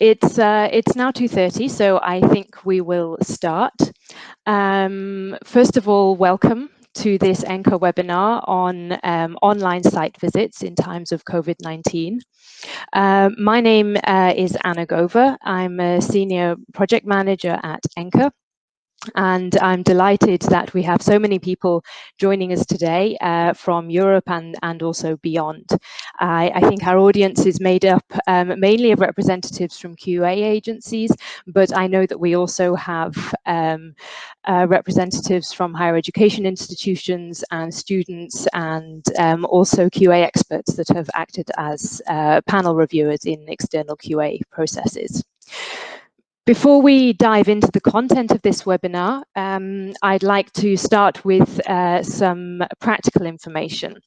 It's now 2:30, so I think we will start. First of all, welcome to this ENQA webinar on online site visits in times of COVID-19. My name is Anna Gover. I'm a senior project manager at ENQA. And I'm delighted that we have so many people joining us today from Europe and also beyond. I think our audience is made up mainly of representatives from QA agencies, but I know that we also have representatives from higher education institutions and students, and also QA experts that have acted as panel reviewers in external QA processes. Before we dive into the content of this webinar, I'd like to start with some practical information.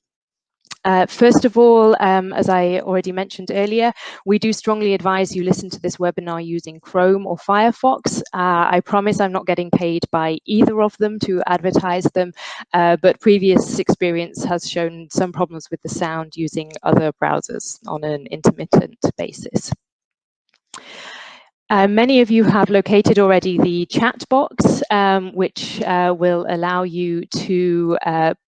First of all, as I already mentioned earlier, we do strongly advise you listen to this webinar using Chrome or Firefox. I promise I'm not getting paid by either of them to advertise them, but previous experience has shown some problems with the sound using other browsers on an intermittent basis. Many of you have located already the chat box, which will allow you to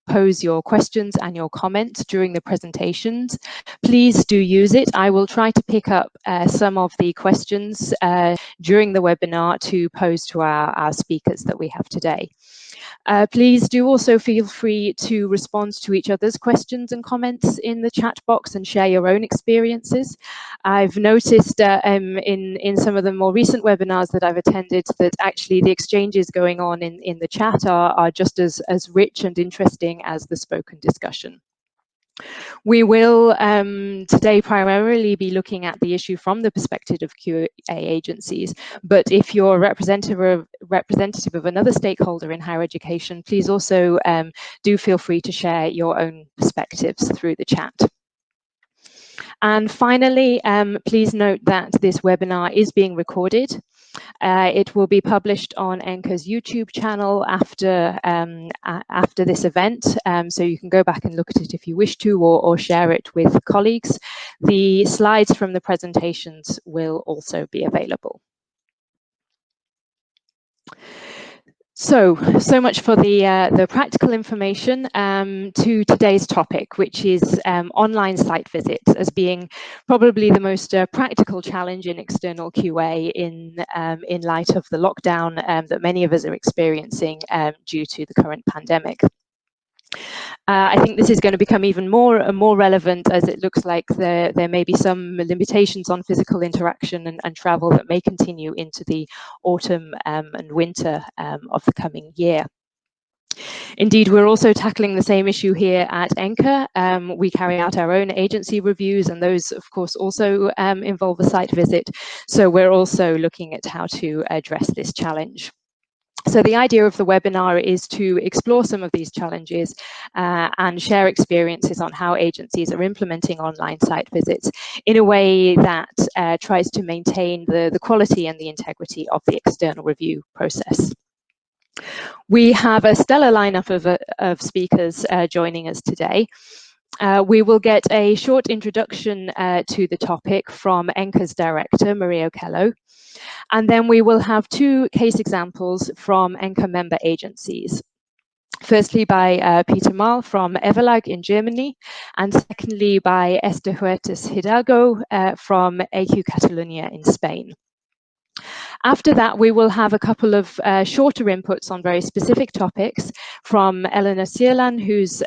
pose your questions and your comments during the presentations. Please do use it. I will try to pick up some of the questions during the webinar to pose to our speakers that we have today. Please do also feel free to respond to each other's questions and comments in the chat box and share your own experiences. I've noticed in some of the more recent webinars that I've attended that actually the exchanges going on in the chat are just as rich and interesting as the spoken discussion. We will today primarily be looking at the issue from the perspective of QA agencies, but if you're a representative of another stakeholder in higher education, please also do feel free to share your own perspectives through the chat. And finally, please note that this webinar is being recorded. It will be published on ENQA's YouTube channel after this event, so you can go back and look at it if you wish to, or share it with colleagues. The slides from the presentations will also be available. So much for the practical information. To today's topic, which is online site visits as being probably the most practical challenge in external QA in light of the lockdown that many of us are experiencing due to the current pandemic. I think this is going to become even more relevant as it looks like there may be some limitations on physical interaction and travel that may continue into the autumn and winter of the coming year. Indeed, we're also tackling the same issue here at ENQA. We carry out our own agency reviews, and those, of course, also involve a site visit. So we're also looking at how to address this challenge. So the idea of the webinar is to explore some of these challenges and share experiences on how agencies are implementing online site visits in a way that tries to maintain the quality and the integrity of the external review process. We have a stellar lineup of speakers joining us today. We will get a short introduction to the topic from ENQA's director, Maria Okello, and then we will have two case examples from ENQA member agencies. Firstly by Peter Mahl from Everlag in Germany, and secondly by Esther Huertas Hidalgo from EQ Catalonia in Spain. After that, we will have a couple of shorter inputs on very specific topics from Eleanor Sierlan, who's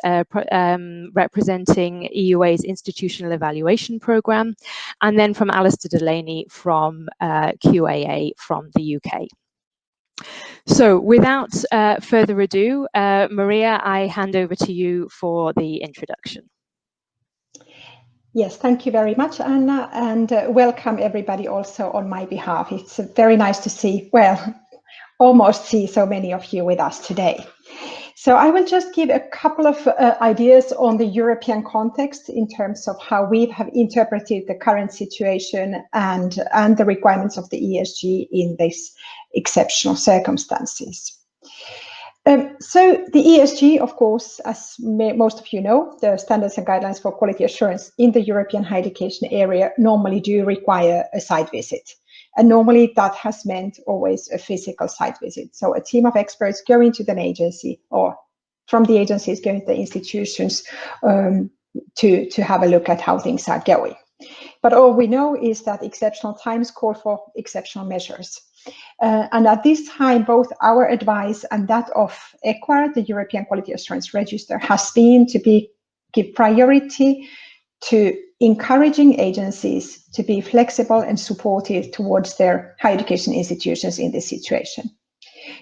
representing EUA's Institutional Evaluation Programme, and then from Alistair Delaney from QAA from the UK. So without further ado, Maria, I hand over to you for the introduction. Yes, thank you very much, Anna, and welcome everybody also on my behalf. It's very nice to see, well, almost see so many of you with us today. So I will just give a couple of ideas on the European context in terms of how we have interpreted the current situation and the requirements of the ESG in these exceptional circumstances. So the ESG, of course, as most of you know, the standards and guidelines for quality assurance in the European higher education area normally do require a site visit. And normally that has meant always a physical site visit. So a team of experts going to an agency, or from the agencies going to the institutions, to have a look at how things are going. But all we know is that exceptional times call for exceptional measures. And at this time, both our advice and that of ENQA, the European Quality Assurance Register, has been to give priority to encouraging agencies to be flexible and supportive towards their higher education institutions in this situation.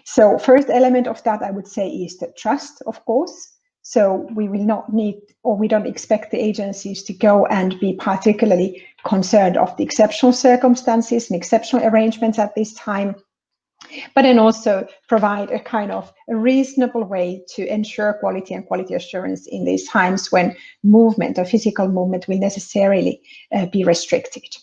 So first element of that, I would say, is the trust, of course. So we will not need, or we don't expect the agencies to go and be particularly concerned of the exceptional circumstances and exceptional arrangements at this time, but then also provide a kind of a reasonable way to ensure quality and quality assurance in these times when movement or physical movement will necessarily be restricted.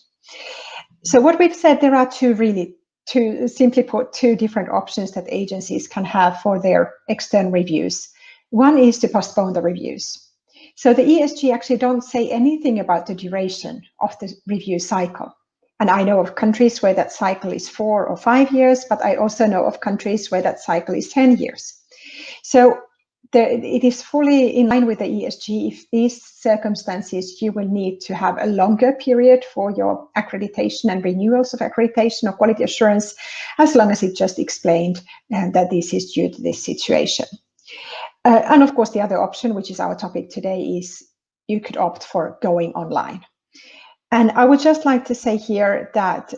So what we've said, there are two, simply put, two different options that agencies can have for their external reviews. One is to postpone the reviews. So the ESG actually don't say anything about the duration of the review cycle. And I know of countries where that cycle is 4 or 5 years, but I also know of countries where that cycle is 10 years. So it is fully in line with the ESG. If these circumstances, you will need to have a longer period for your accreditation and renewals of accreditation or quality assurance, as long as it just explained that this is due to this situation. And of course, the other option, which is our topic today, is you could opt for going online. And I would just like to say here that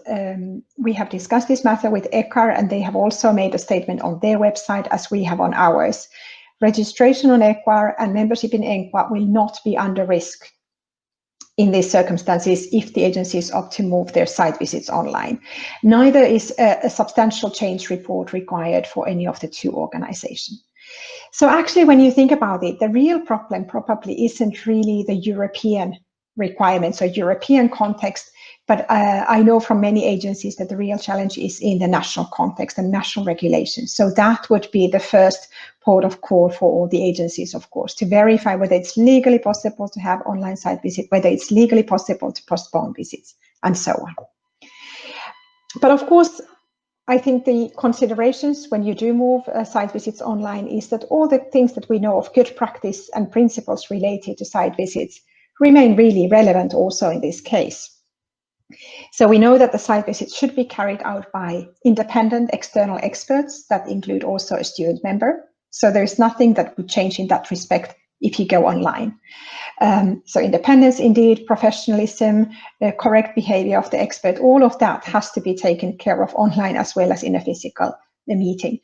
we have discussed this matter with ENQA, and they have also made a statement on their website, as we have on ours. Registration on ENQA and membership in ENQA will not be under risk in these circumstances if the agencies opt to move their site visits online. Neither is a substantial change report required for any of the two organizations. So actually, when you think about it, the real problem probably isn't really the European requirements or European context, but I know from many agencies that the real challenge is in the national context and national regulations. So that would be the first port of call for all the agencies, of course, to verify whether it's legally possible to have online site visit, whether it's legally possible to postpone visits, and so on. But of course, I think the considerations when you do move site visits online is that all the things that we know of good practice and principles related to site visits remain really relevant also in this case. So we know that the site visits should be carried out by independent external experts that include also a student member. So there's nothing that would change in that respect if you go online. So independence, indeed, professionalism, correct behavior of the expert, all of that has to be taken care of online as well as in a physical meeting.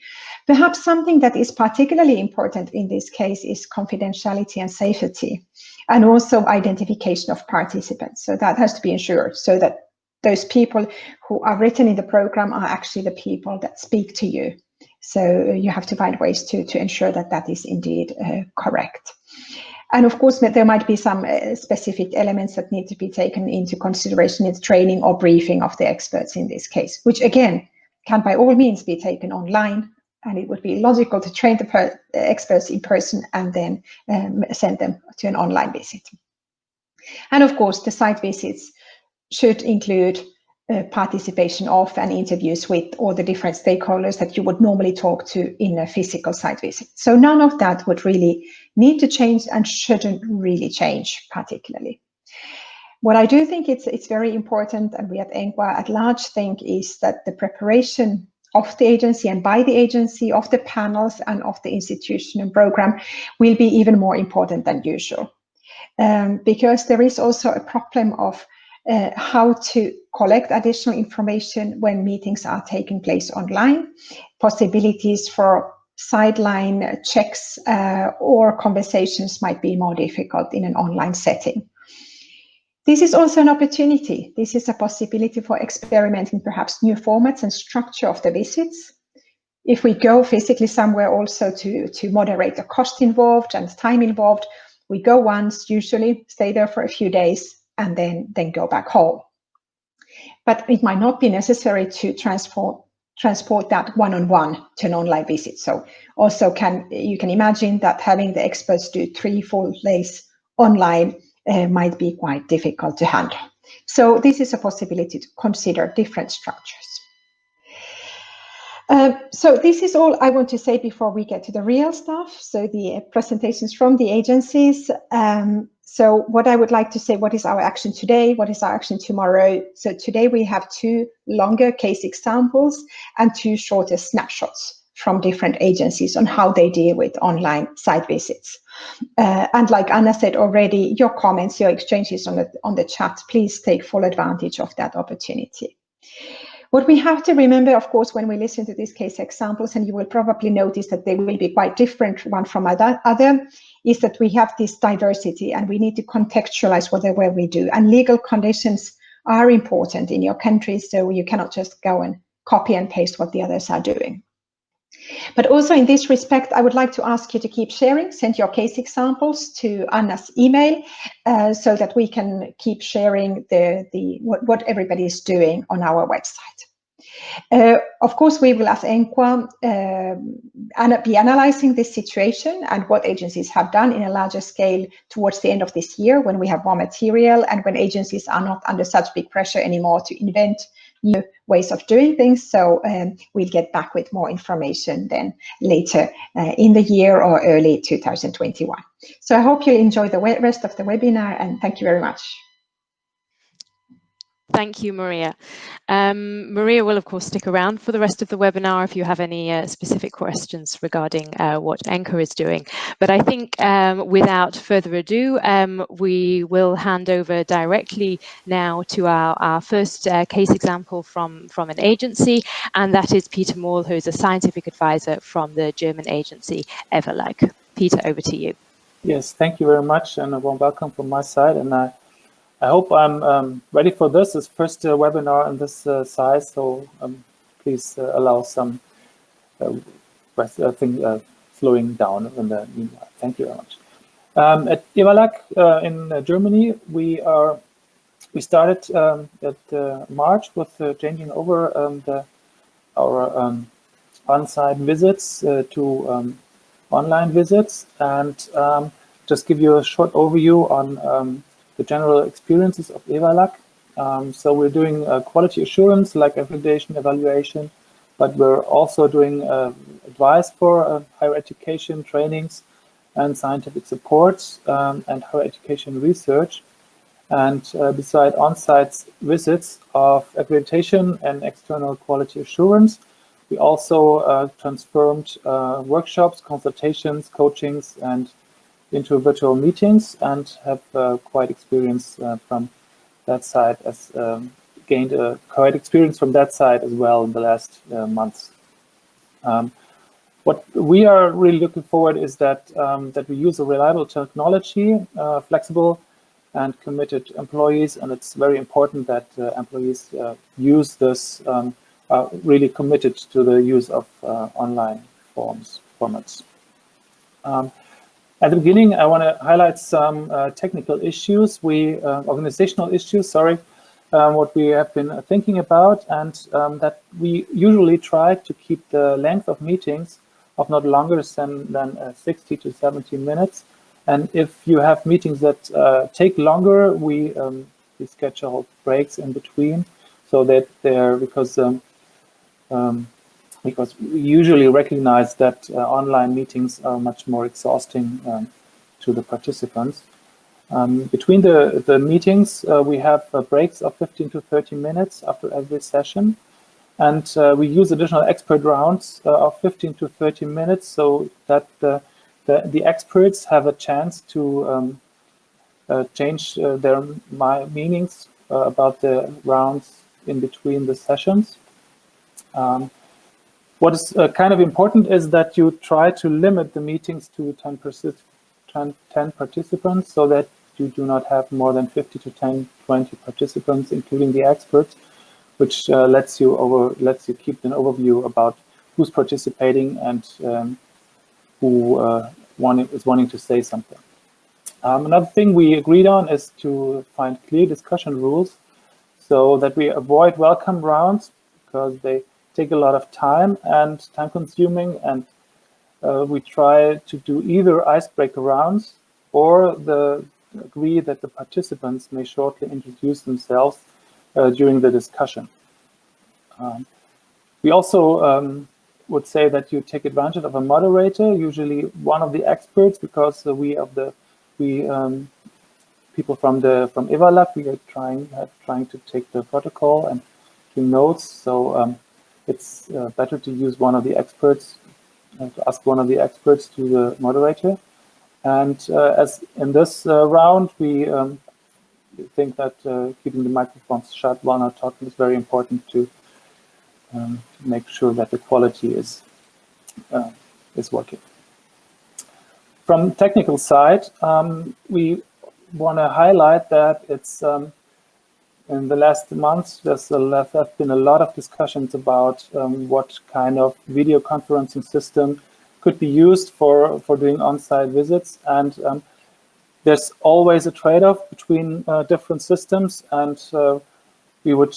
Perhaps something that is particularly important in this case is confidentiality and safety, and also identification of participants. So that has to be ensured so that those people who are written in the program are actually the people that speak to you. So you have to find ways to ensure that that is indeed correct. And of course, there might be some specific elements that need to be taken into consideration in the training or briefing of the experts in this case, which again, can by all means be taken online, and it would be logical to train the experts in person and then send them to an online visit. And of course, the site visits should include participation of and interviews with all the different stakeholders that you would normally talk to in a physical site visit. So none of that would really need to change and shouldn't really change particularly. What I do think it's very important, and we at ENQA at large think, is that the preparation of the agency and by the agency, of the panels and of the institution and program will be even more important than usual. Because there is also a problem of how to collect additional information when meetings are taking place online, possibilities for sideline checks or conversations might be more difficult in an online setting. This is also an opportunity. This is a possibility for experimenting perhaps new formats and structure of the visits. If we go physically somewhere, also to moderate the cost involved and time involved, we go once, usually stay there for a few days, and then go back home. But it might not be necessary to transport that one-on-one to an online visit. So also you can imagine that having the experts do 3 full days online might be quite difficult to handle. So this is a possibility to consider different structures. So this is all I want to say before we get to the real stuff. So the presentations from the agencies. So what I would like to say, what is our action today? What is our action tomorrow? So today we have 2 longer case examples and 2 shorter snapshots from different agencies on how they deal with online site visits. And like Anna said already, your comments, your exchanges on the chat, please take full advantage of that opportunity. What we have to remember, of course, when we listen to these case examples, and you will probably notice that they will be quite different one from other, is that we have this diversity and we need to contextualize whatever we do. And legal conditions are important in your country, so you cannot just go and copy and paste what the others are doing. But also in this respect, I would like to ask you to keep sharing, send your case examples to Anna's email so that we can keep sharing what everybody is doing on our website. Of course, we will, as ENQA, be analyzing this situation and what agencies have done in a larger scale towards the end of this year when we have more material and when agencies are not under such big pressure anymore to invent new ways of doing things. So we'll get back with more information then later in the year or early 2021. So I hope you enjoy the rest of the webinar, and thank you very much. Thank you, Maria. Maria will, of course, stick around for the rest of the webinar if you have any specific questions regarding what ENQA is doing. But I think without further ado, we will hand over directly now to our first case example from an agency, and that is Peter Moll, who is a scientific advisor from the German agency Everlag. Peter, over to you. Yes, thank you very much, and a warm welcome from my side. And I hope I'm ready for this first webinar in this size, so please allow some slowing down in the meanwhile. Thank you very much. At Everlag in Germany, we started at March with changing over our on-site visits to online visits, and just give you a short overview on the general experiences of Everlag. So we're doing quality assurance, like accreditation, evaluation, but we're also doing advice for higher education trainings and scientific support and higher education research. And beside on-site visits of accreditation and external quality assurance, we also transformed workshops, consultations, coachings, and into virtual meetings, and have quite experience from that side, as gained quite experience from that side as well in the last months. What we are really looking forward is that that we use a reliable technology, flexible and committed employees, and it's very important that employees use this, are really committed to the use of online formats. At the beginning, I want to highlight some technical issues, organizational issues, what we have been thinking about, and that we usually try to keep the length of meetings of not longer than 60 to 70 minutes. And if you have meetings that take longer, we schedule breaks in between, so that they're, because we usually recognize that online meetings are much more exhausting to the participants. Between the meetings, we have breaks of 15 to 30 minutes after every session. And we use additional expert rounds of 15 to 30 minutes, so that the experts have a chance to change their meanings about the rounds in between the sessions. What is kind of important is that you try to limit the meetings to 10 participants, so that you do not have more than 50 to 20 participants, including the experts, which lets you keep an overview about who's participating and who is wanting to say something. Another thing we agreed on is to find clear discussion rules, so that we avoid welcome rounds, because they take a lot of time and time-consuming, and we try to do either icebreaker rounds or the agree that the participants may shortly introduce themselves during the discussion. We also would say that you take advantage of a moderator, usually one of the experts, because people from EVALAC, we are trying to take the protocol and do notes. So it's better to use one of the experts, to ask one of the experts to the moderator. And as in this round, we think that keeping the microphones shut while not talking is very important to make sure that the quality is working. From technical side, we want to highlight that it's in the last months there's been a lot of discussions about what kind of video conferencing system could be used for doing on-site visits, and there's always a trade-off between different systems, and we would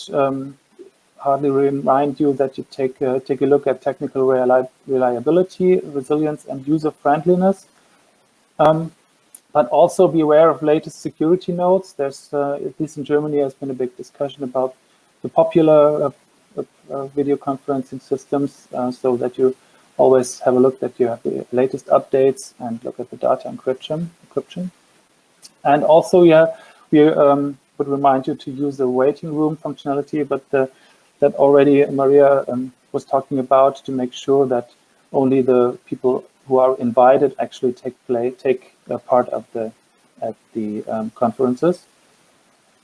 hardly remind you that you take a look at technical reliability, resilience, and user-friendliness. But also be aware of latest security notes. There's, at least in Germany, has been a big discussion about the popular video conferencing systems, so that you always have a look that you have the latest updates and look at the data encryption. And also, we would remind you to use the waiting room functionality, but that already Maria was talking about, to make sure that only the people who are invited actually take part of the conferences.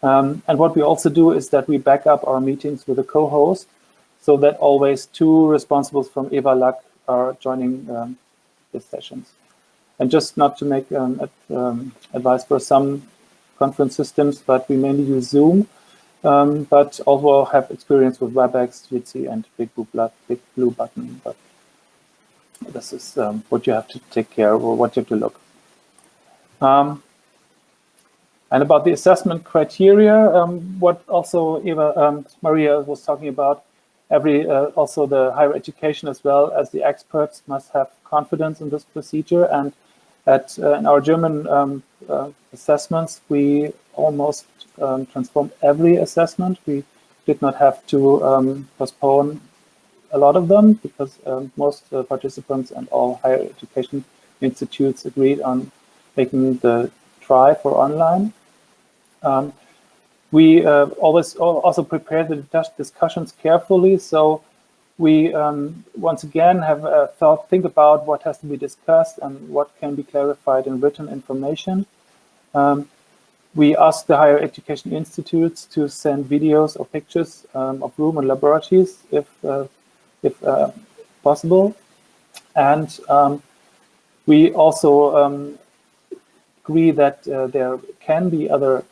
And what we also do is that we back up our meetings with a co-host, so that always two responsibles from EVALAC are joining the sessions. And just not to make advice for some conference systems, but we mainly use Zoom, but also have experience with WebEx, Jitsi, and Big Blue Button. But this is what you have to take care of, or what you have to look. And about the assessment criteria, what also Maria was talking about, also the higher education as well as the experts must have confidence in this procedure. And in our German assessments, we almost transformed every assessment. We did not have to postpone a lot of them, because most participants and all higher education institutes agreed on making the try for online. We always also prepare the discussions carefully, so we once again have think about what has to be discussed and what can be clarified in written information. We ask the higher education institutes to send videos or pictures of room and laboratories if possible, and we also agree that there can be other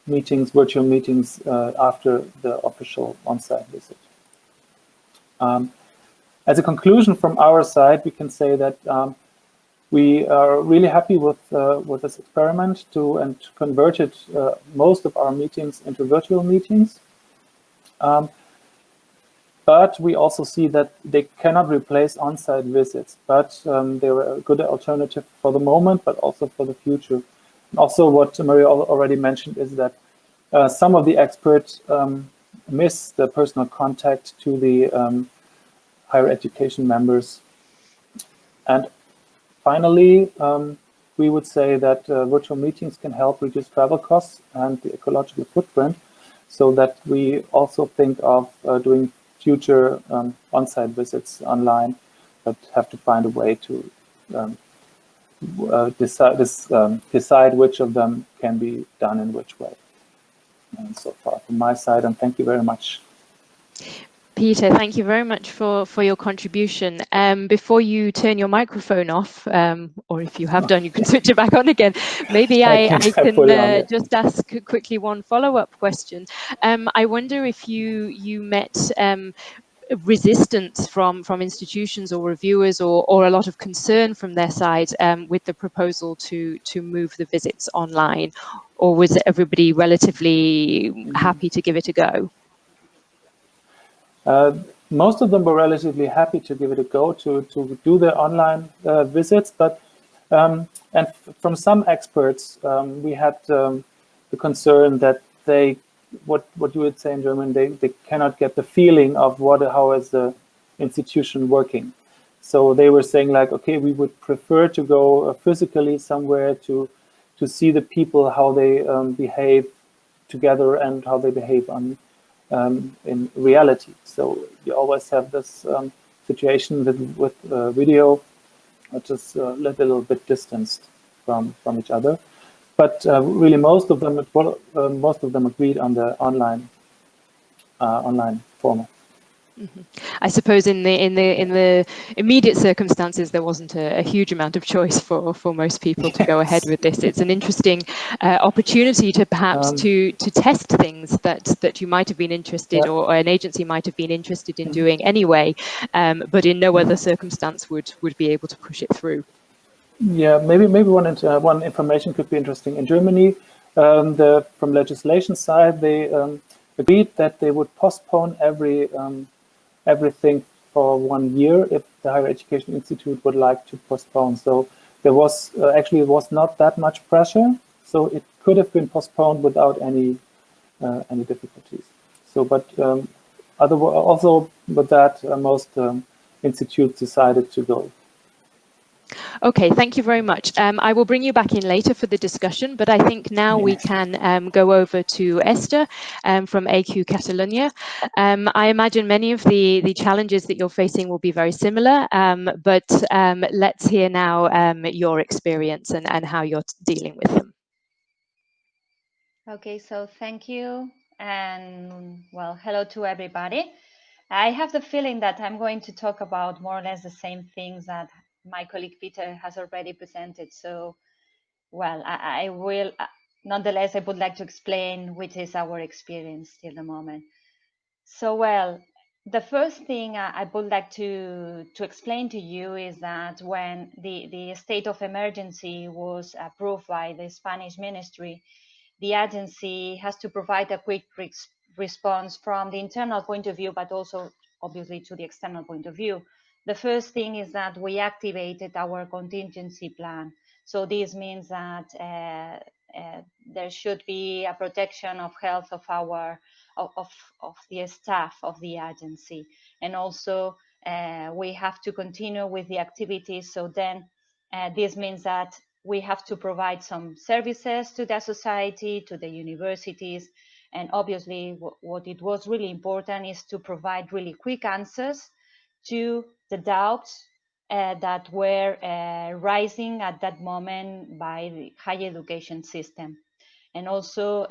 virtual meetings after the official on-site visit. As a conclusion from our side, we can say that we are really happy with this experiment and converted most of our meetings into virtual meetings. But we also see that they cannot replace on-site visits, but they're a good alternative for the moment, but also for the future. And also, what Maria already mentioned is that some of the experts miss the personal contact to the higher education members. And finally, we would say that virtual meetings can help reduce travel costs and the ecological footprint, so that we also think of doing future on-site visits online, but have to find a way to decide which of them can be done in which way. And so far from my side, and thank you very much. Peter, thank you very much for your contribution. Before you turn your microphone off, or if you have done, you can switch it back on again. Maybe I can just ask quickly one follow-up question. I wonder if you met resistance from institutions or reviewers, or a lot of concern from their side with the proposal to move the visits online, or was everybody relatively happy to give it a go? Most of them were relatively happy to give it a go, to do their online visits, but And from some experts, we had the concern that what you would say in German, they cannot get the feeling of how is the institution working. So they were saying like, okay, we would prefer to go physically somewhere to see the people, how they behave together and how they behave in reality. So you always have this situation with video, which is a little bit distanced from each other. But really, most of them agreed on the online format. Mm-hmm. I suppose in the immediate circumstances, there wasn't a huge amount of choice for most people to go ahead with this. It's an interesting opportunity to perhaps to test things that you might have been interested or an agency might have been interested in doing anyway, but in no other circumstance would be able to push it through. Yeah, maybe one information could be interesting. In Germany, from legislation side, they agreed that they would postpone everything for 1 year if the higher education institute would like to postpone. So there was actually not that much pressure, so it could have been postponed without any difficulties. So, but also with that, most institutes decided to go. Okay, thank you very much. I will bring you back in later for the discussion, but I think now we can go over to Esther from EQ Catalonia. I imagine many of the challenges that you're facing will be very similar, but let's hear now your experience and how you're dealing with them. Okay, so thank you, and well, hello to everybody. I have the feeling that I'm going to talk about more or less the same things that my colleague Peter has already presented. So, well, I will, nonetheless, I would like to explain which is our experience till the moment. So, well, the first thing I would like to explain to you is that when the state of emergency was approved by the Spanish ministry, the agency has to provide a quick response from the internal point of view, but also obviously to the external point of view. The first thing is that we activated our contingency plan. So this means that there should be a protection of health of the staff of the agency, and also we have to continue with the activities. So then this means that we have to provide some services to the society, to the universities, and obviously what it was really important is to provide really quick answers to the doubts that were rising at that moment by the higher education system. And also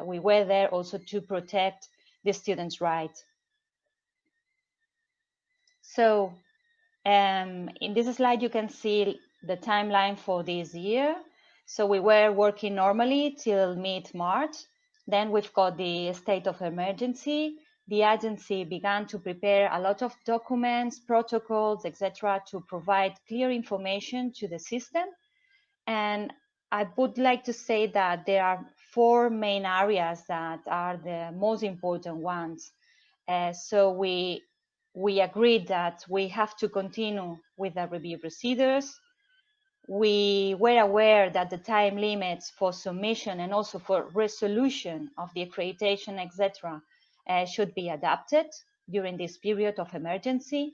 we were there also to protect the students' rights. So in this slide, you can see the timeline for this year. So we were working normally till mid-March. Then we've got the state of emergency. The agency began to prepare a lot of documents, protocols, etc., to provide clear information to the system. And I would like to say that there are 4 main areas that are the most important ones. So we agreed that we have to continue with the review procedures. We were aware that the time limits for submission and also for resolution of the accreditation, etc., should be adapted during this period of emergency,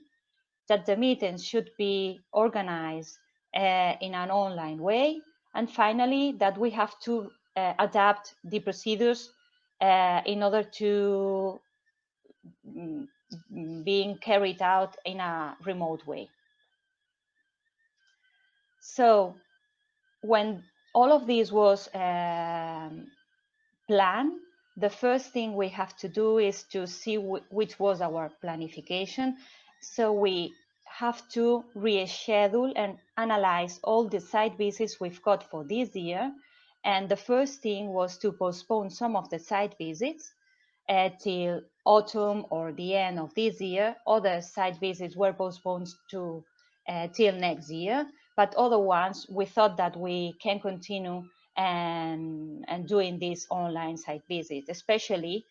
that the meetings should be organized in an online way, and finally, that we have to adapt the procedures in order to being carried out in a remote way. So when all of this was planned, the first thing we have to do is to see which was our planification. So we have to reschedule and analyze all the site visits we've got for this year. And the first thing was to postpone some of the site visits till autumn or the end of this year. Other site visits were postponed to till next year, but other ones we thought that we can continue and doing this online site visit. Especially,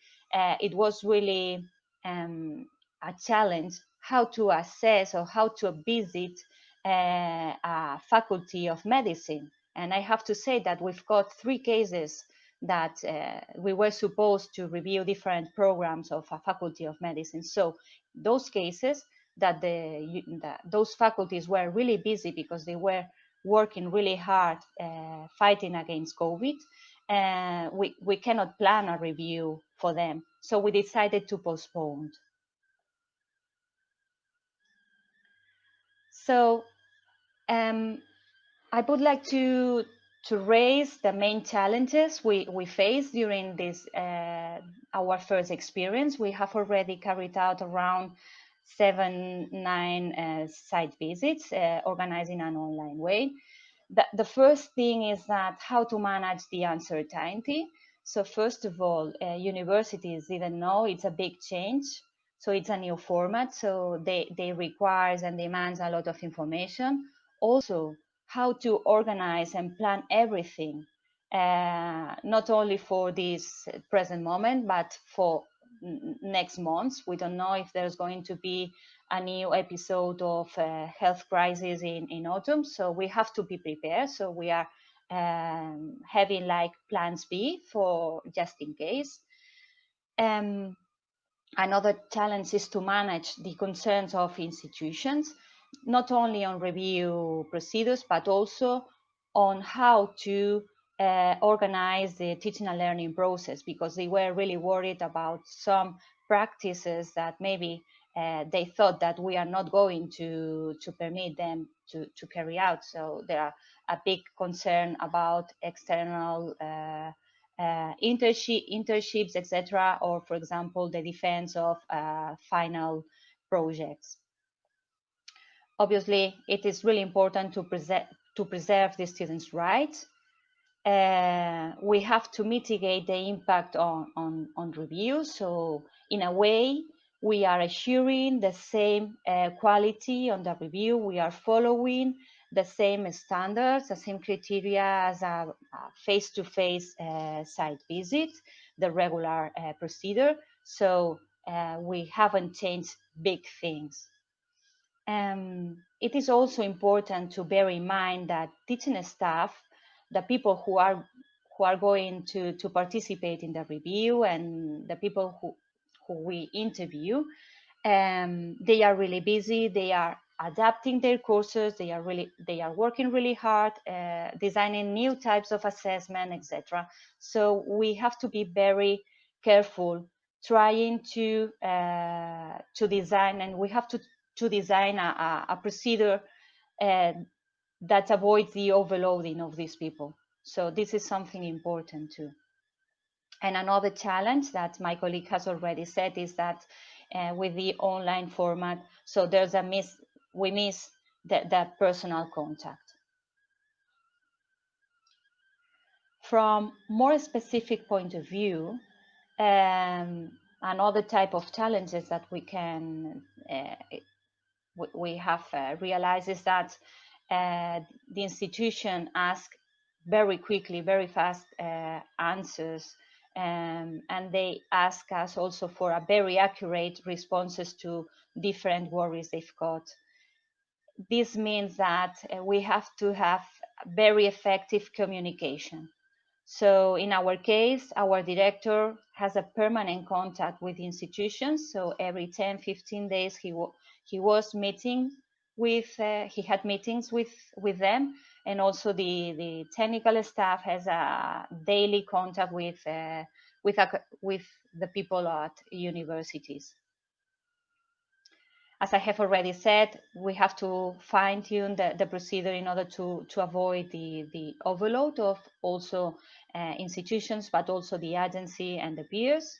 it was really a challenge how to assess or how to visit a faculty of medicine. And I have to say that we've got 3 cases that we were supposed to review different programs of a faculty of medicine. So those cases that those faculties were really busy because they were working really hard fighting against COVID, we cannot plan a review for them. So we decided to postpone. So I would like to raise the main challenges we face during this our first experience. We have already carried out around 7-9 site visits organized in an online way. The first thing is that how to manage the uncertainty. So first of all, universities didn't know it's a big change. So it's a new format. So they requires and demands a lot of information. Also, how to organize and plan everything, not only for this present moment, but for next months. We don't know if there's going to be a new episode of health crisis in autumn, so we have to be prepared. So we are having like plans B for just in case. Another challenge is to manage the concerns of institutions, not only on review procedures, but also on how to organize the teaching and learning process, because they were really worried about some practices that maybe they thought that we are not going to permit them to carry out. So there are a big concern about external internships, etc., or for example, the defense of final projects. Obviously, it is really important to preserve the students' rights. We have to mitigate the impact on reviews. So in a way, we are assuring the same quality on the review. We are following the same standards, the same criteria as a face-to-face site visit, the regular procedure. So we haven't changed big things. It is also important to bear in mind that teaching staff, the people who are going to participate in the review, and the people who we interview, they are really busy. They are adapting their courses. They are working really hard, designing new types of assessment, etc. So we have to be very careful trying to design, and we have to design a procedure that avoids the overloading of these people. So this is something important too. And another challenge that my colleague has already said is that with the online format, so there's we miss the personal contact. From more specific point of view, another type of challenges that we have realized is that the institution asks very quickly, very fast answers, and they ask us also for a very accurate responses to different worries they've got. This means that we have to have very effective communication. So in our case, our director has a permanent contact with institutions. So every 10-15 days, he was meeting with, he had meetings with them. And also the technical staff has a daily contact with the people at universities. As I have already said, we have to fine-tune the procedure in order to avoid the overload of also institutions, but also the agency and the peers.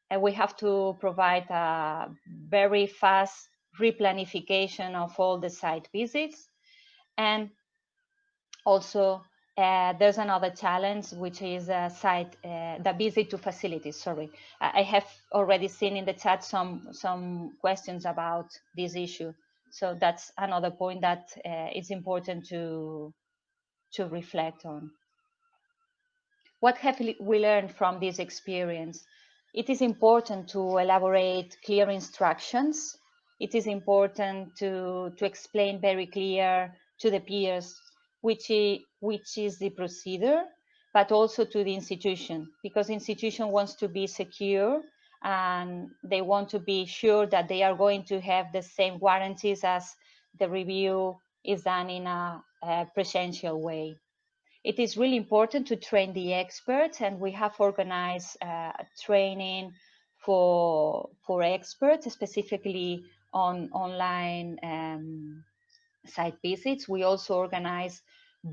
And we have to provide a very fast replanification of all the site visits. And also, there's another challenge, which is the visit to facilities. Sorry, I have already seen in the chat some questions about this issue. So that's another point that it's important to reflect on. What have we learned from this experience? It is important to elaborate clear instructions it is important to explain very clear to the peers which is the procedure, but also to the institution, because the institution wants to be secure and they want to be sure that they are going to have the same warranties as the review is done in a presential way. It is really important to train the experts, and we have organized training for experts, specifically on online site visits. We also organize,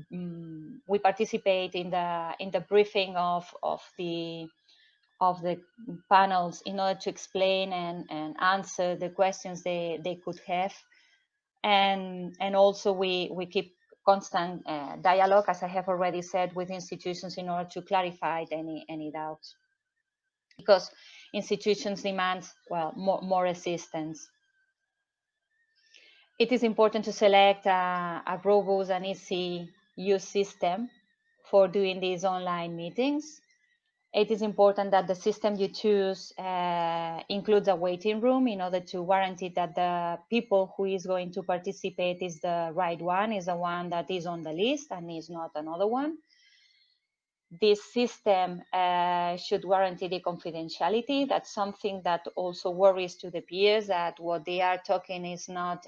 we participate in the briefing of the panels in order to explain and answer the questions they could have. And also we keep constant dialogue, as I have already said, with institutions in order to clarify any doubts, because institutions demand, well, more assistance. It is important to select a robust and easy use system for doing these online meetings. It is important that the system you choose includes a waiting room in order to guarantee that the people who is going to participate is the right one, is the one that is on the list and is not another one. This system should guarantee the confidentiality. That's something that also worries to the peers, that what they are talking is not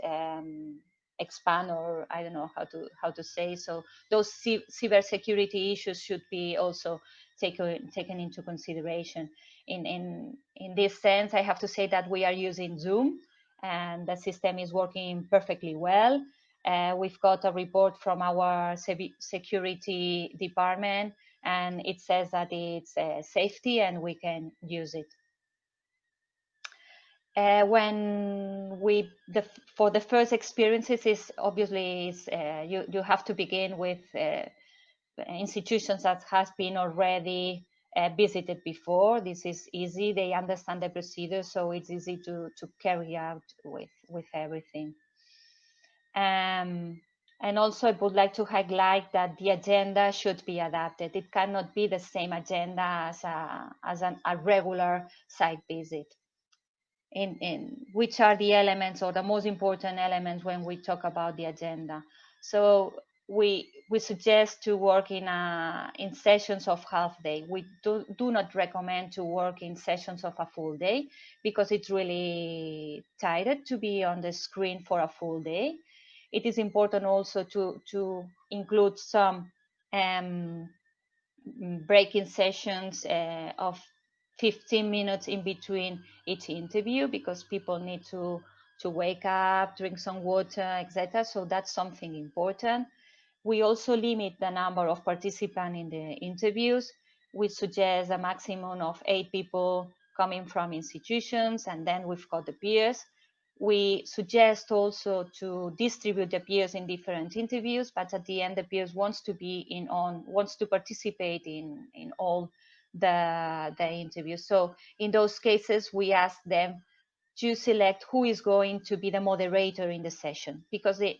expand, or I don't know how to say. So those cybersecurity issues should be also taken into consideration. In this sense, I have to say that we are using Zoom, and the system is working perfectly well. We've got a report from our security department, and it says that it's safety and we can use it. When for the first experiences, is obviously you have to begin with institutions that has been already visited before. This is easy. They understand the procedure, so it's easy to carry out with everything. And also, I would like to highlight that the agenda should be adapted. It cannot be the same agenda as a regular site visit. In which are the elements, or the most important elements, when we talk about the agenda? So we suggest to work in sessions of half day. We do not recommend to work in sessions of a full day, because it's really tired to be on the screen for a full day. It is important also to include some breaking sessions of 15 minutes in between each interview, because people need to wake up, drink some water, etc. So that's something important. We also limit the number of participants in the interviews. We suggest a maximum of 8 people coming from institutions, and then we've got the peers. We suggest also to distribute the peers in different interviews, but at the end, the peers wants to participate in all the interviews. So in those cases, we ask them to select who is going to be the moderator in the session, because it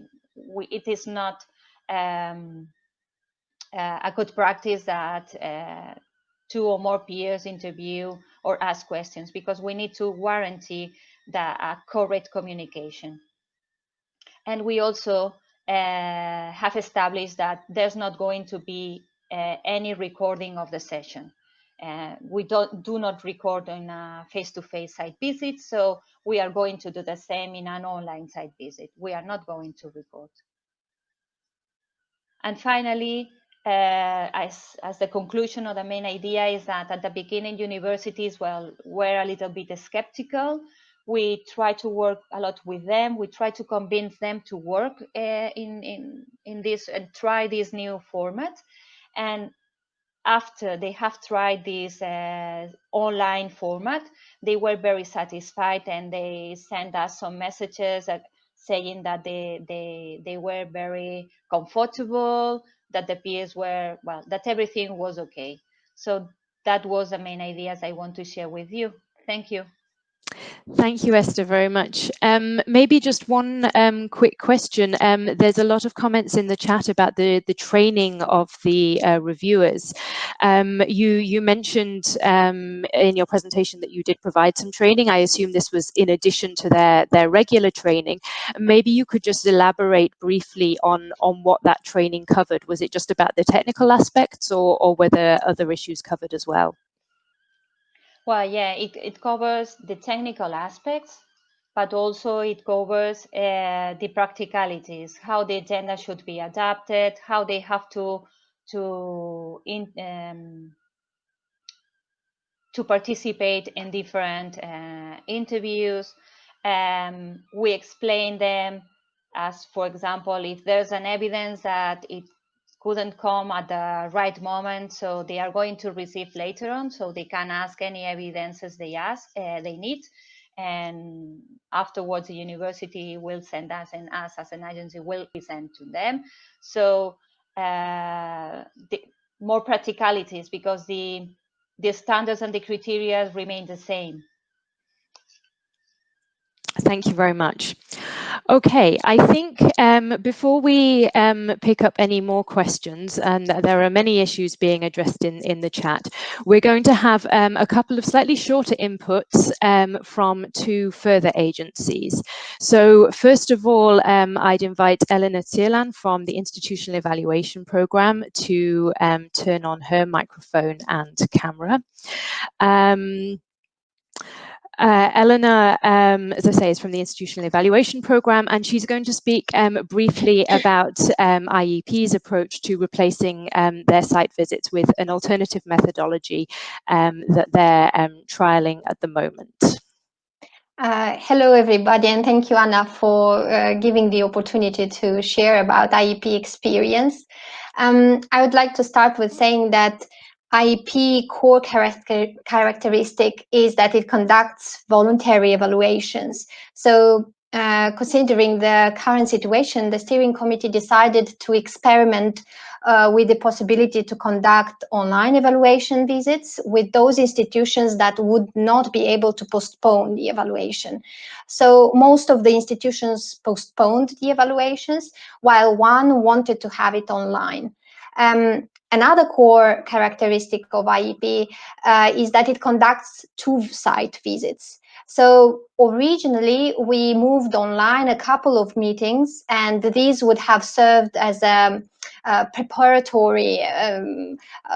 is not a good practice that 2 or more peers interview or ask questions, because we need to guarantee the correct communication. And we also have established that there's not going to be any recording of the session. We do not record in a face-to-face site visit, so we are going to do the same in an online site visit. We are not going to record. And finally, as the conclusion, or the main idea, is that at the beginning, universities, well, were a little bit skeptical. We try to work a lot with them. We try to convince them to work in this and try this new format. And after they have tried this online format, they were very satisfied, and they sent us some messages saying that they were very comfortable, that the peers were, well, that everything was okay. So that was the main ideas I want to share with you. Thank you. Thank you, Esther, very much. Maybe just one quick question. There's a lot of comments in the chat about the training of the reviewers. You mentioned in your presentation that you did provide some training. I assume this was in addition to their regular training. Maybe you could just elaborate briefly on what that training covered. Was it just about the technical aspects, or were there other issues covered as well? Well, yeah, it covers the technical aspects, but also it covers the practicalities, how the agenda should be adapted, how they have to participate in different interviews. We explain them as, for example, if there's an evidence that it couldn't come at the right moment, so they are going to receive later on, so they can ask any evidences they need, and afterwards the university will send us, and us as an agency will present to them. So more practicalities, because the standards and the criteria remain the same. Thank you very much. Okay, I think before we pick up any more questions, and there are many issues being addressed in the chat, we're going to have a couple of slightly shorter inputs from two further agencies. So first of all, I'd invite Elena Tierlan from the Institutional Evaluation Programme to turn on her microphone and camera. Eleanor, as I say, is from the Institutional Evaluation Programme, and she's going to speak briefly about IEP's approach to replacing their site visits with an alternative methodology that they're trialling at the moment. Hello, everybody, and thank you, Anna, for giving the opportunity to share about IEP experience. I would like to start with saying that IEP core characteristic is that it conducts voluntary evaluations. So considering the current situation, the steering committee decided to experiment with the possibility to conduct online evaluation visits with those institutions that would not be able to postpone the evaluation. So most of the institutions postponed the evaluations, while one wanted to have it online. Another core characteristic of IEP is that it conducts 2 site visits. So originally we moved online a couple of meetings, and these would have served as a preparatory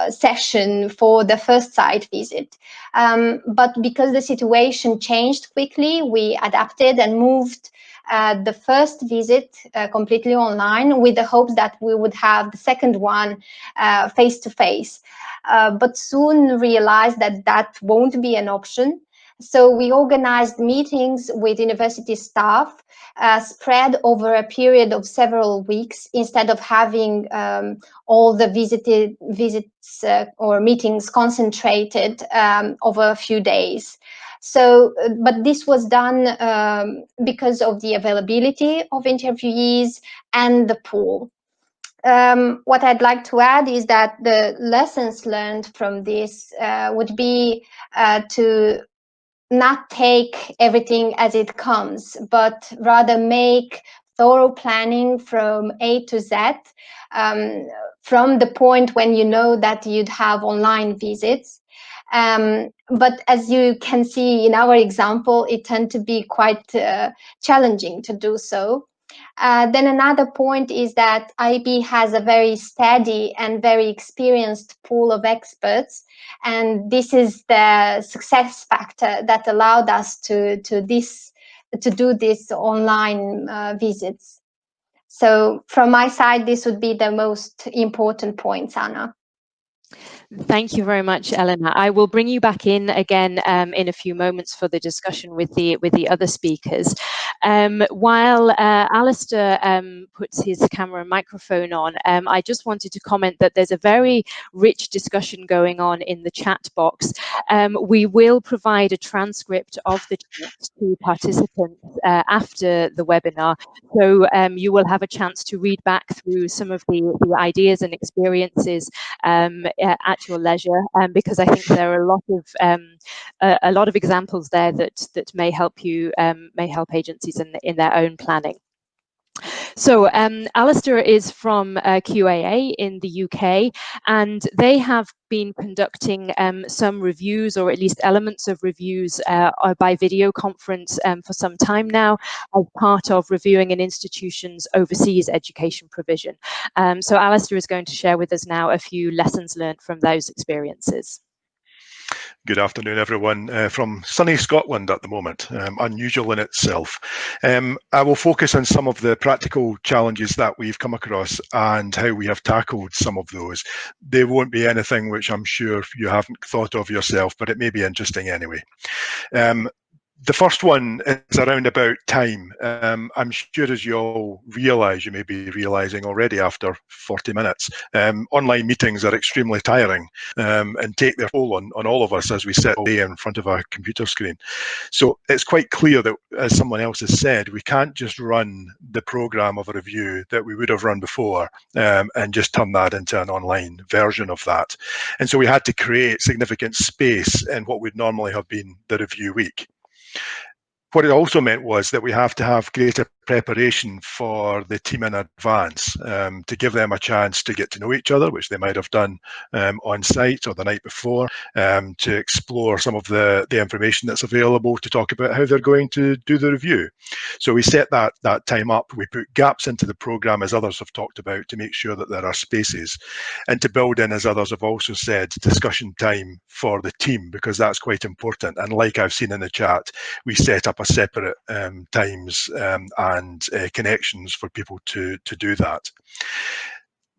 session for the first site visit. But because the situation changed quickly, we adapted and moved the first visit completely online, with the hopes that we would have the second one face-to-face. But soon realized that that won't be an option. So we organized meetings with university staff spread over a period of several weeks, instead of having all the visits or meetings concentrated over a few days. So, but this was done because of the availability of interviewees and the pool. What I'd like to add is that the lessons learned from this would be to not take everything as it comes, but rather make thorough planning from A to Z, from the point when you know that you'd have online visits. But as you can see in our example, it tended to be quite challenging to do so. Then another point is that IEP has a very steady and very experienced pool of experts, and this is the success factor that allowed us to do this online visits. So from my side, this would be the most important points, Anna. Thank you very much, Eleanor. I will bring you back in again in a few moments for the discussion with the other speakers. While Alistair puts his camera and microphone on, I just wanted to comment that there's a very rich discussion going on in the chat box. We will provide a transcript of the chat to participants after the webinar, so you will have a chance to read back through some of the ideas and experiences at at your leisure, because I think there are a lot of examples there that may help you, may help agencies in their own planning. So Alistair is from QAA in the UK, and they have been conducting some reviews, or at least elements of reviews by video conference for some time now, as part of reviewing an institution's overseas education provision. So Alistair is going to share with us now a few lessons learned from those experiences. Good afternoon, everyone, from sunny Scotland at the moment, unusual in itself. I will focus on some of the practical challenges that we've come across and how we have tackled some of those. They won't be anything which I'm sure you haven't thought of yourself, but it may be interesting anyway. The first one is around about time. I'm sure, as you all realise, you may be realising already after 40 minutes, online meetings are extremely tiring and take their toll on all of us as we sit all day in front of a computer screen. So it's quite clear that, as someone else has said, we can't just run the programme of a review that we would have run before and just turn that into an online version of that. And so we had to create significant space in what would normally have been the review week. What it also meant was that we have to have greater preparation for the team in advance to give them a chance to get to know each other, which they might have done on site or the night before, to explore some of the information that's available, to talk about how they're going to do the review. So we set that time up. We put gaps into the programme, as others have talked about, to make sure that there are spaces, and to build in, as others have also said, discussion time for the team, because that's quite important. And like I've seen in the chat, we set up a separate times and connections for people to do that.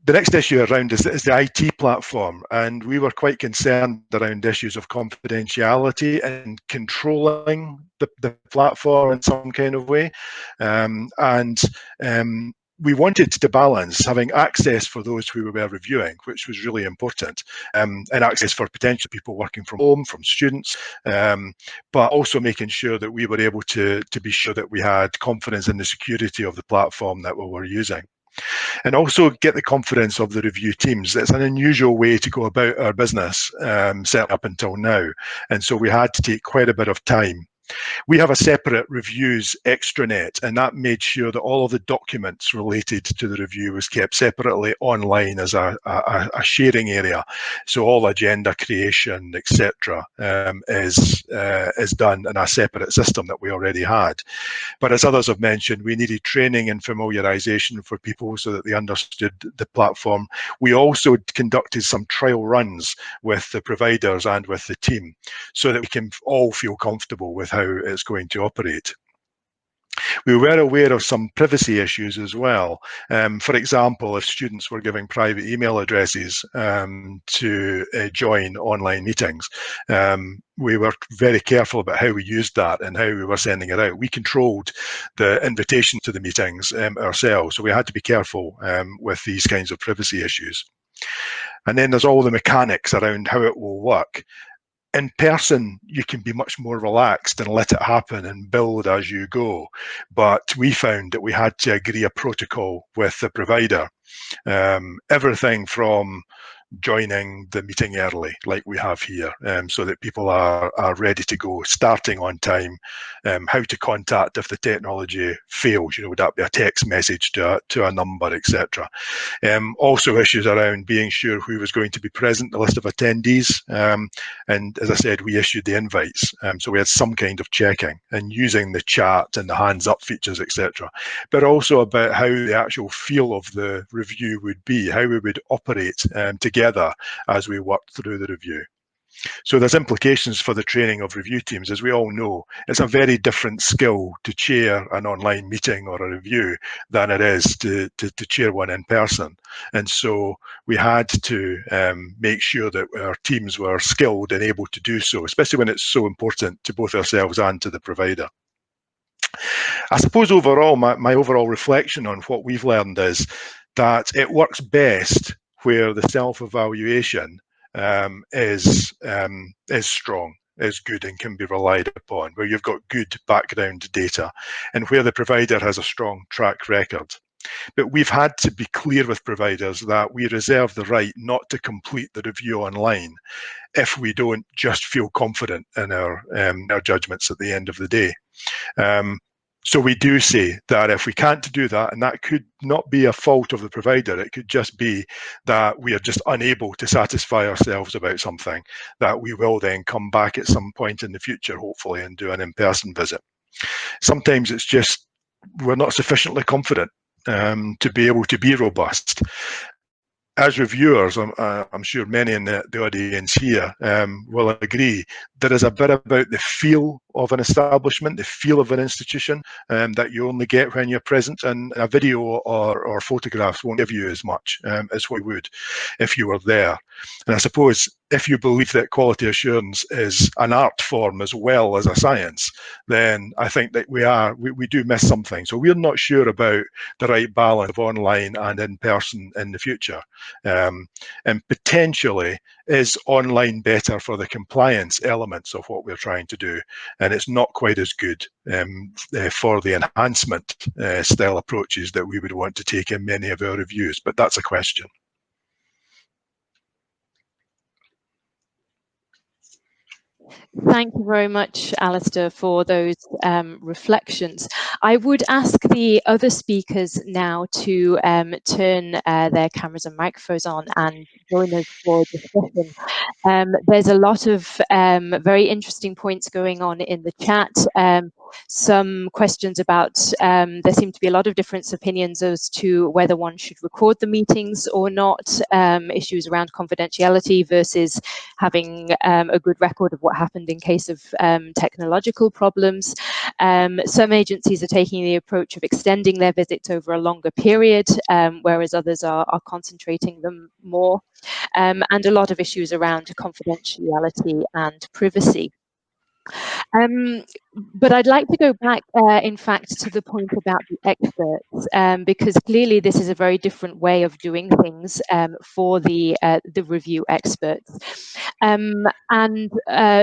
The next issue around is the IT platform, and we were quite concerned around issues of confidentiality and controlling the platform in some kind of way. We wanted to balance having access for those who we were reviewing, which was really important, and access for potential people working from home, from students, but also making sure that we were able to be sure that we had confidence in the security of the platform that we were using. And also get the confidence of the review teams. It's an unusual way to go about our business, certainly up until now. And so we had to take quite a bit of time. We have a separate reviews extranet, and that made sure that all of the documents related to the review was kept separately online as a sharing area. So all agenda creation, etc., is done in a separate system that we already had. But as others have mentioned, we needed training and familiarization for people so that they understood the platform. We also conducted some trial runs with the providers and with the team so that we can all feel comfortable with how it's going to operate. We were aware of some privacy issues as well. For example, if students were giving private email addresses to join online meetings, we were very careful about how we used that and how we were sending it out. We controlled the invitation to the meetings ourselves, so we had to be careful with these kinds of privacy issues. And then there's all the mechanics around how it will work. In person, you can be much more relaxed and let it happen and build as you go. But we found that we had to agree a protocol with the provider. Everything from joining the meeting early, like we have here, so that people are ready to go, starting on time, how to contact if the technology fails, would that be a text message to a number, etc. Also issues around being sure who was going to be present, the list of attendees, and as I said, we issued the invites, so we had some kind of checking and using the chat and the hands up features, etc. But also about how the actual feel of the review would be, how we would operate together as we worked through the review. So there's implications for the training of review teams. As we all know, it's a very different skill to chair an online meeting or a review than it is to chair one in person. And so we had to make sure that our teams were skilled and able to do so, especially when it's so important to both ourselves and to the provider. I suppose overall, my overall reflection on what we've learned is that it works best where the self-evaluation is strong, is good, and can be relied upon, where you've got good background data, and where the provider has a strong track record. But we've had to be clear with providers that we reserve the right not to complete the review online if we don't just feel confident in our judgments at the end of the day. So we do say that if we can't do that, and that could not be a fault of the provider, it could just be that we are just unable to satisfy ourselves about something, that we will then come back at some point in the future, hopefully, and do an in-person visit. Sometimes it's just we're not sufficiently confident to be able to be robust. As reviewers, I'm sure many in the audience here will agree, there is a bit about the feel of an establishment, the feel of an institution that you only get when you're present, and a video or photographs won't give you as much as what you would if you were there. And I suppose if you believe that quality assurance is an art form as well as a science, then I think that we do miss something. So we're not sure about the right balance of online and in person in the future. And potentially, is online better for the compliance elements of what we're trying to do? And it's not quite as good for the enhancement style approaches that we would want to take in many of our reviews, but that's a question. Thank you very much, Alistair, for those reflections. I would ask the other speakers now to turn their cameras and microphones on and join us for discussion. There's a lot of very interesting points going on in the chat. Some questions about, there seem to be a lot of different opinions as to whether one should record the meetings or not, issues around confidentiality versus having a good record of what happened in case of technological problems. Some agencies are taking the approach of extending their visits over a longer period, whereas others are concentrating them more. And a lot of issues around confidentiality and privacy. But I'd like to go back, in fact, to the point about the experts, because clearly this is a very different way of doing things for the review experts. And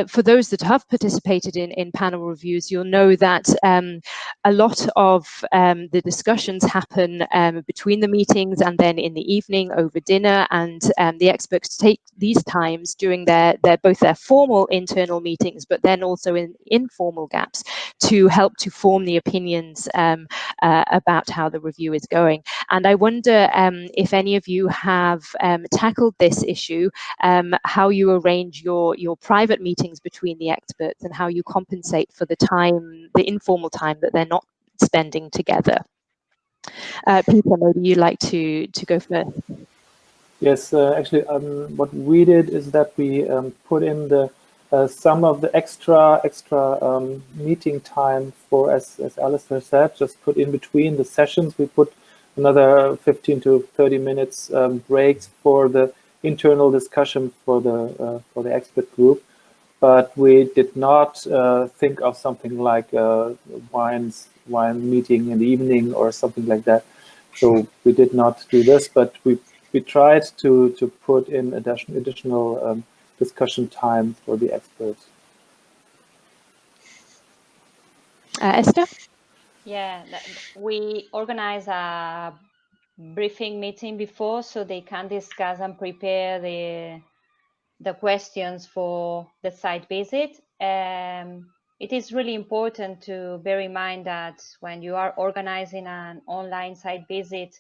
for those that have participated in panel reviews, you'll know that a lot of the discussions happen between the meetings and then in the evening over dinner, and the experts take these times during both their formal internal meetings, but then also in informal gaps to help to form the opinions about how the review is going. And I wonder if any of you have tackled this issue, how you arrange your private meetings between the experts and how you compensate for the time, the informal time that they're not spending together. Peter, maybe you'd like to go first. Yes, actually, what we did is that we put in the some of the extra meeting time for, as Alistair said, just put in between the sessions. We put another 15 to 30 minutes breaks for the internal discussion for the expert group, but we did not think of something like wine meeting in the evening or something like that. So we did not do this, but we tried to put in additional discussion time for the experts. Esther? Yeah, we organize a briefing meeting before so they can discuss and prepare the questions for the site visit. It is really important to bear in mind that when you are organizing an online site visit,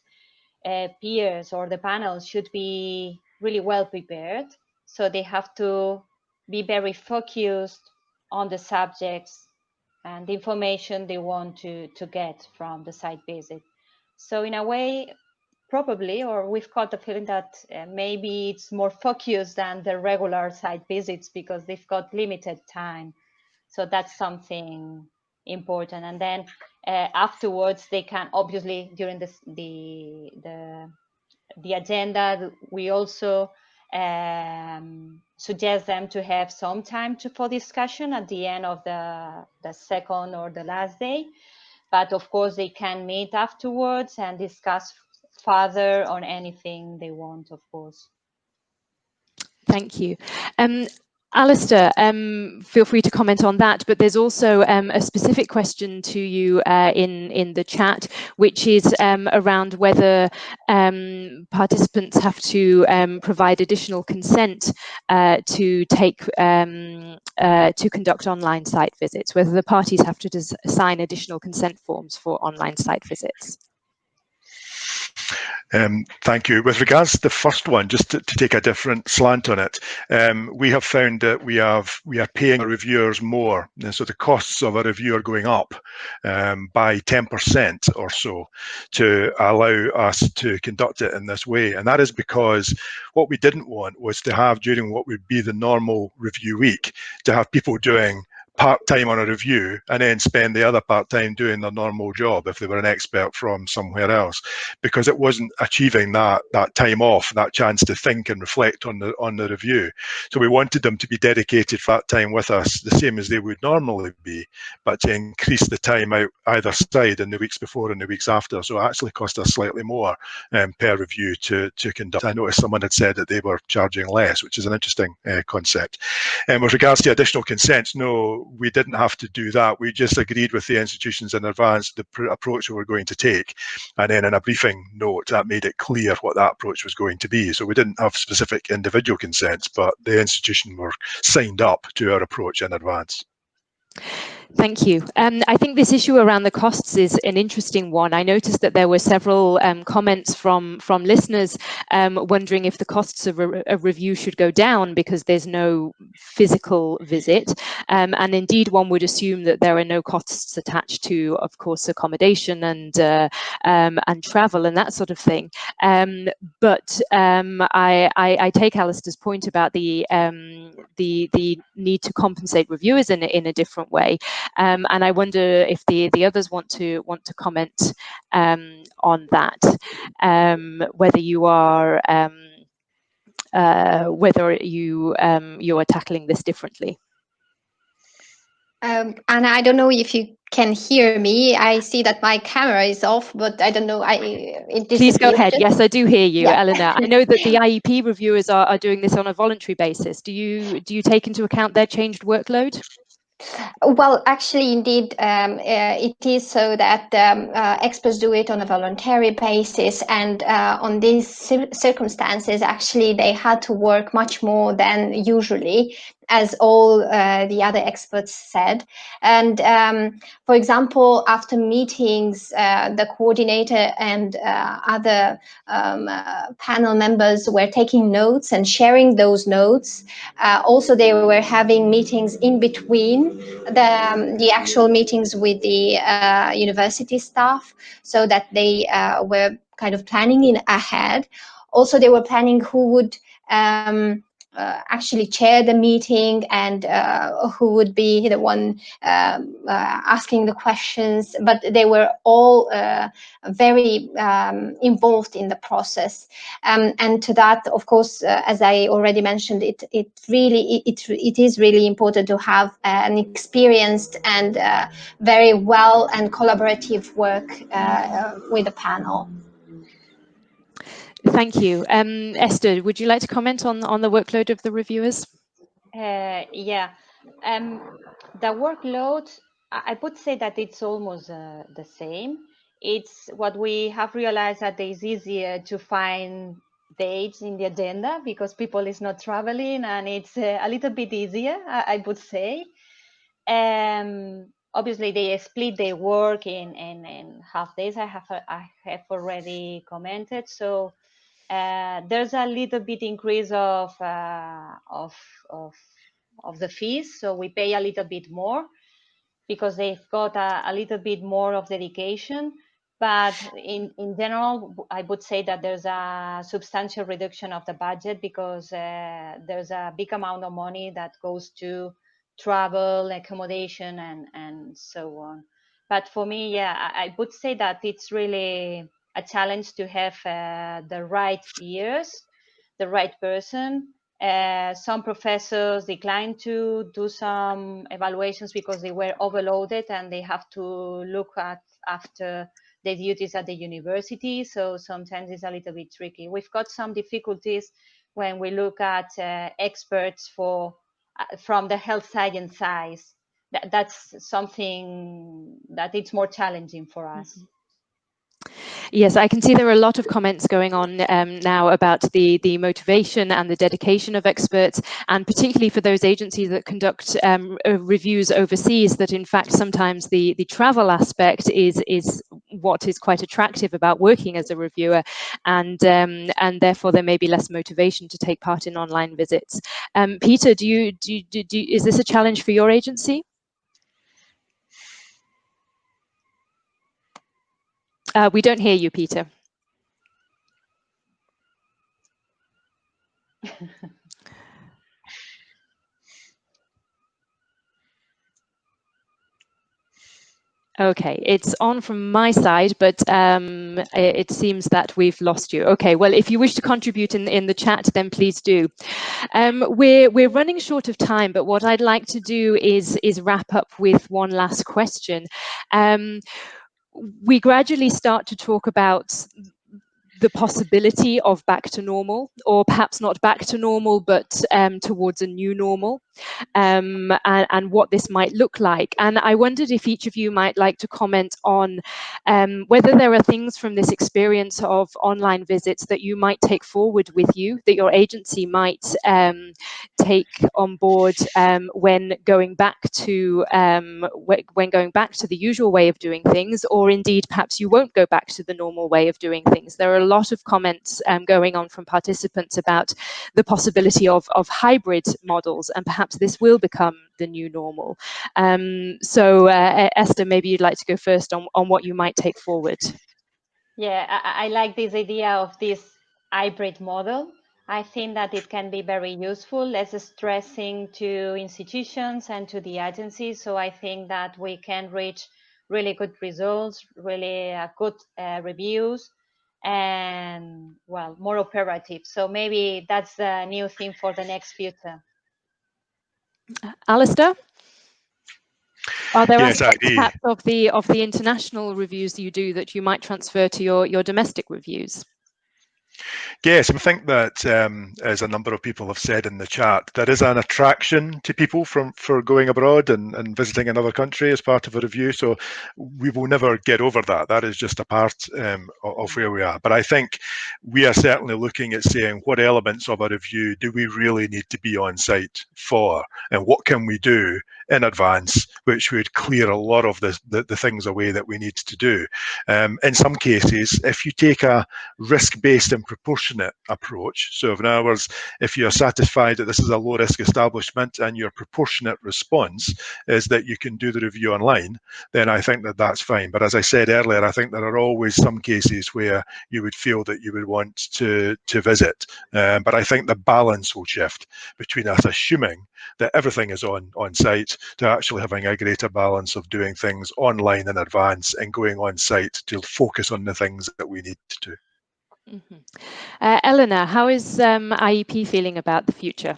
peers or the panel should be really well prepared. So they have to be very focused on the subjects and the information they want to get from the site visit. So in a way, probably, or we've got the feeling that maybe it's more focused than the regular site visits because they've got limited time. So that's something important. And then afterwards, they can obviously during the agenda, we also suggest them to have some time for discussion at the end of the second or the last day. But of course, they can meet afterwards and discuss further on anything they want, of course. Thank you. Alistair, feel free to comment on that, but there's also a specific question to you in the chat, which is around whether participants have to provide additional consent to conduct online site visits, whether the parties have to sign additional consent forms for online site visits. Thank you. With regards to the first one, just to take a different slant on it, we have found that we are paying our reviewers more, and so the costs of a review are going up by 10% or so to allow us to conduct it in this way. And that is because what we didn't want was to have, during what would be the normal review week, to have people doing part-time on a review and then spend the other part-time doing their normal job if they were an expert from somewhere else, because it wasn't achieving that time off, that chance to think and reflect on the review. So we wanted them to be dedicated for that time with us, the same as they would normally be, but to increase the time out either side in the weeks before and the weeks after. So it actually cost us slightly more per review to conduct. I noticed someone had said that they were charging less, which is an interesting concept. And with regards to additional consents, no, we didn't have to do that. We just agreed with the institutions in advance the approach we were going to take, and then in a briefing note that made it clear what that approach was going to be. So we didn't have specific individual consents, but the institution were signed up to our approach in advance. Thank you. I think this issue around the costs is an interesting one. I noticed that there were several comments from listeners wondering if the costs of a review should go down because there's no physical visit. And indeed, one would assume that there are no costs attached to, of course, accommodation and travel and that sort of thing. But I take Alistair's point about the need to compensate reviewers in a different way. And I wonder if the others want to comment on that, whether you are you are tackling this differently. And I don't know if you can hear me. I see that my camera is off, but I don't know. Please go ahead. Yes, I do hear you, yeah. Eleanor. I know that the IEP reviewers are doing this on a voluntary basis. Do you take into account their changed workload? Well, actually, indeed, it is so that experts do it on a voluntary basis, and on these circumstances, actually, they had to work much more than usually, as all the other experts said. And for example, after meetings, the coordinator and other panel members were taking notes and sharing those notes. Also, they were having meetings in between the actual meetings with the university staff, so that they were kind of planning in ahead. Also, they were planning who would actually chair the meeting and who would be the one asking the questions, but they were all very involved in the process. And to that, of course, as I already mentioned, it is really important to have an experienced and very well and collaborative work with the panel. Thank you. Esther, would you like to comment on the workload of the reviewers? Yeah. The workload, I would say that it's almost the same. It's what we have realized that it's easier to find dates in the agenda because people is not traveling, and it's a little bit easier, I would say. Obviously, they split their work in half days. I have already commented. So there's a little bit increase of the fees. So we pay a little bit more because they've got a little bit more of dedication. But in general, I would say that there's a substantial reduction of the budget because there's a big amount of money that goes to travel, accommodation, and so on. But for me, yeah, I would say that it's really a challenge to have the right ears, the right person. Some professors declined to do some evaluations because they were overloaded and they have to look after the duties at the university. So sometimes it's a little bit tricky. We've got some difficulties when we look at experts for from the health science side, that's something that it's more challenging for us. Yes, I can see there are a lot of comments going on now about the motivation and the dedication of experts, and particularly for those agencies that conduct reviews overseas, that in fact sometimes the travel aspect is what is quite attractive about working as a reviewer, and therefore there may be less motivation to take part in online visits. Peter, is this a challenge for your agency? We don't hear you, Peter. Okay, it's on from my side, but it seems that we've lost you. Okay, well, if you wish to contribute in the chat, then please do. We're running short of time, but what I'd like to do is wrap up with one last question. We gradually start to talk about the possibility of back to normal, or perhaps not back to normal, but towards a new normal, and what this might look like. And I wondered if each of you might like to comment on whether there are things from this experience of online visits that you might take forward with you, that your agency might take on board when going back to the usual way of doing things, or indeed perhaps you won't go back to the normal way of doing things. There are a lot of comments going on from participants about the possibility of hybrid models, and perhaps this will become the new normal. So Esther, maybe you'd like to go first on what you might take forward. Yeah, I like this idea of this hybrid model. I think that it can be very useful, less stressing to institutions and to the agencies. So I think that we can reach really good results, really good reviews, and well, more operative. So maybe that's the new thing for the next future. Alistair? Are there Yes, aspects perhaps of the international reviews you do that you might transfer to your domestic reviews? Yes, I think that, as a number of people have said in the chat, there is an attraction to people for going abroad and visiting another country as part of a review. So we will never get over that. That is just a part of where we are. But I think we are certainly looking at saying, what elements of a review do we really need to be on site for, and what can we do in advance which would clear a lot of the things away that we need to do. In some cases, if you take a risk-based and proportionate approach, so in other words, if you're satisfied that this is a low-risk establishment and your proportionate response is that you can do the review online, then I think that that's fine. But as I said earlier, I think there are always some cases where you would feel that you would want to visit. But I think the balance will shift between us assuming that everything is on site to actually having a greater balance of doing things online in advance and going on site to focus on the things that we need to do. Mm-hmm. Eleanor, how is IEP feeling about the future?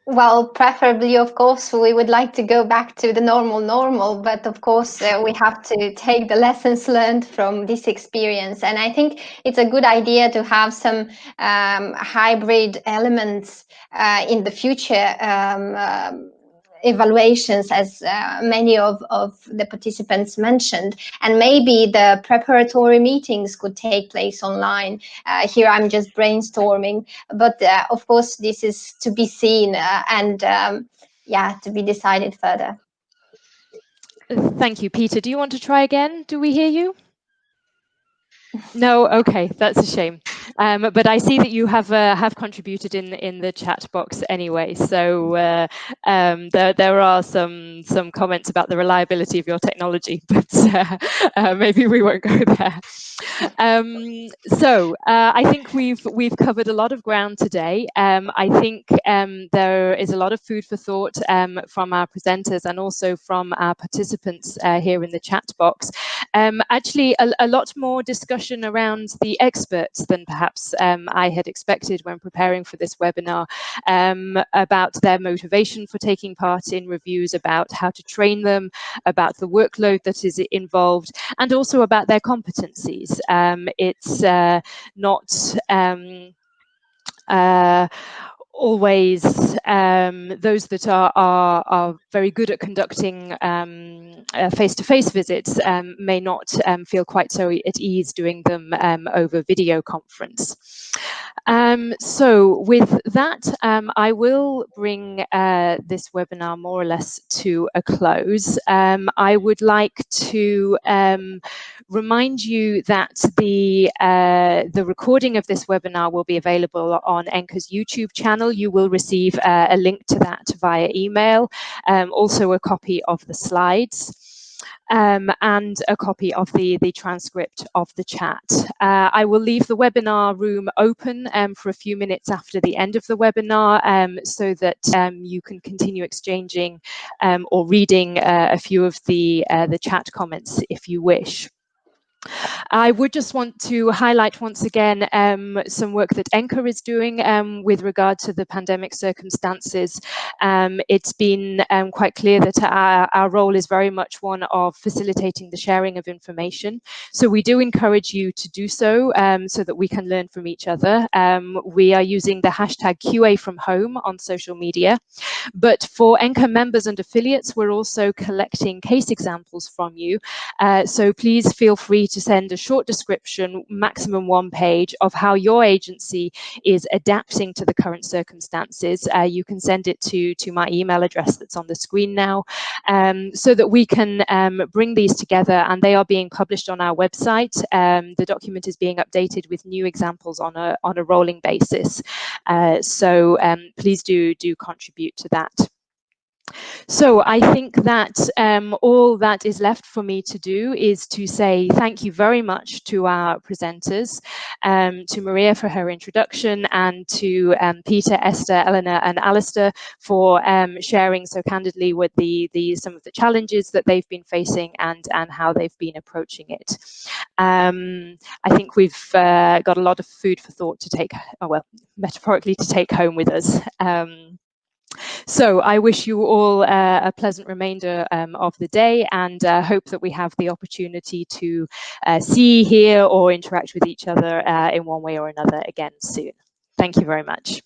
Well, preferably, of course, we would like to go back to the normal, but of course, we have to take the lessons learned from this experience. And I think it's a good idea to have some hybrid elements in the future evaluations, as many of the participants mentioned, and maybe the preparatory meetings could take place online. Here I'm just brainstorming, but of course this is to be seen and yeah, to be decided further. Thank you. Peter, do you want to try again? Do we hear you? No, okay, that's a shame. But I see that you have contributed in the chat box anyway. So there are some comments about the reliability of your technology, but maybe we won't go there. So I think we've covered a lot of ground today. I think there is a lot of food for thought from our presenters and also from our participants here in the chat box. Actually, a lot more discussion around the experts than perhaps I had expected when preparing for this webinar, about their motivation for taking part in reviews, about how to train them, about the workload that is involved, and also about their competencies. It's not always, those that are very good at conducting face-to-face visits may not feel quite so at ease doing them over video conference. So with that, I will bring this webinar more or less to a close. I would like to remind you that the recording of this webinar will be available on ENQA's YouTube channel. You will receive a link to that via email, also a copy of the slides. And a copy of the transcript of the chat. I will leave the webinar room open for a few minutes after the end of the webinar so that you can continue exchanging or reading a few of the chat comments if you wish. I would just want to highlight once again some work that ENQA is doing with regard to the pandemic circumstances. It's been quite clear that our role is very much one of facilitating the sharing of information. So we do encourage you to do so so that we can learn from each other. We are using the hashtag QA from home on social media. But for ENQA members and affiliates, we're also collecting case examples from you. So please feel free to send a short description, maximum 1 page, of how your agency is adapting to the current circumstances. You can send it to my email address that's on the screen now, so that we can bring these together, and they are being published on our website. The document is being updated with new examples on a rolling basis. So please do contribute to that. So I think that all that is left for me to do is to say thank you very much to our presenters, to Maria for her introduction, and to Peter, Esther, Eleanor and Alistair for sharing so candidly with some of the challenges that they've been facing and how they've been approaching it. I think we've got a lot of food for thought to take, well, metaphorically, to take home with us. So I wish you all a pleasant remainder of the day, and hope that we have the opportunity to see, hear, or interact with each other in one way or another again soon. Thank you very much.